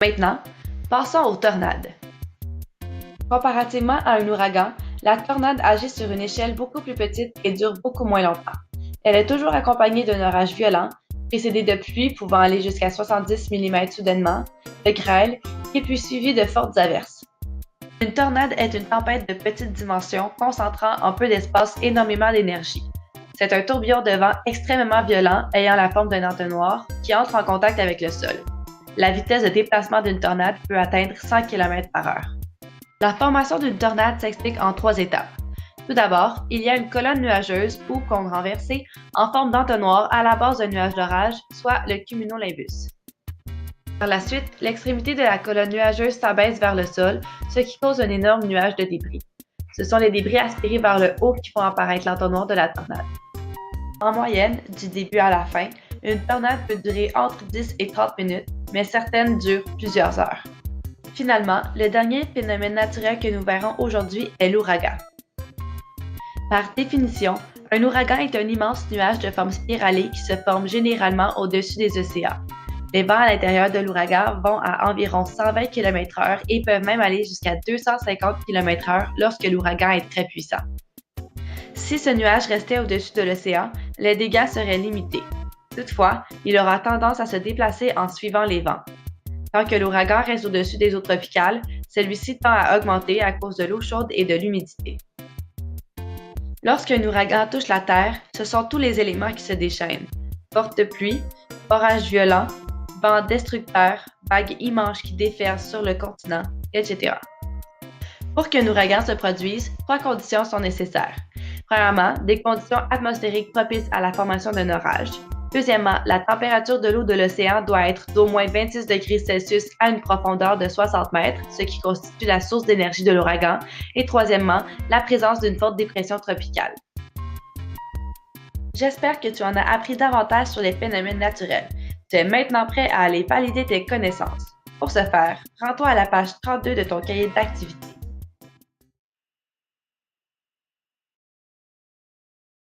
Maintenant, passons aux tornades. Comparativement à un ouragan, la tornade agit sur une échelle beaucoup plus petite et dure beaucoup moins longtemps. Elle est toujours accompagnée d'un orage violent, précédé de pluies pouvant aller jusqu'à 70 mm soudainement, de grêle, et puis suivi de fortes averses. Une tornade est une tempête de petite dimension concentrant en peu d'espace énormément d'énergie. C'est un tourbillon de vent extrêmement violent ayant la forme d'un entonnoir qui entre en contact avec le sol. La vitesse de déplacement d'une tornade peut atteindre 100 km/h. La formation d'une tornade s'explique en 3 étapes. Tout d'abord, il y a une colonne nuageuse ou cône renversée en forme d'entonnoir à la base d'un nuage d'orage, soit le cumulonimbus. Par la suite, l'extrémité de la colonne nuageuse s'abaisse vers le sol, ce qui cause un énorme nuage de débris. Ce sont les débris aspirés vers le haut qui font apparaître l'entonnoir de la tornade. En moyenne, du début à la fin, une tornade peut durer entre 10 et 30 minutes, mais certaines durent plusieurs heures. Finalement, le dernier phénomène naturel que nous verrons aujourd'hui est l'ouragan. Par définition, un ouragan est un immense nuage de forme spiralée qui se forme généralement au-dessus des océans. Les vents à l'intérieur de l'ouragan vont à environ 120 km/h et peuvent même aller jusqu'à 250 km/h lorsque l'ouragan est très puissant. Si ce nuage restait au-dessus de l'océan, les dégâts seraient limités. Toutefois, il aura tendance à se déplacer en suivant les vents. Tant que l'ouragan reste au-dessus des eaux tropicales, celui-ci tend à augmenter à cause de l'eau chaude et de l'humidité. Lorsqu'un ouragan touche la Terre, ce sont tous les éléments qui se déchaînent. Forte pluie, orages violents, vents destructeurs, vagues immenses qui déferlent sur le continent, etc. Pour qu'un ouragan se produise, 3 conditions sont nécessaires. Premièrement, des conditions atmosphériques propices à la formation d'un orage. Deuxièmement, la température de l'eau de l'océan doit être d'au moins 26 degrés Celsius à une profondeur de 60 mètres, ce qui constitue la source d'énergie de l'ouragan. Et troisièmement, la présence d'une forte dépression tropicale. J'espère que tu en as appris davantage sur les phénomènes naturels. Tu es maintenant prêt à aller valider tes connaissances. Pour ce faire, rends-toi à la page 32 de ton cahier d'activités.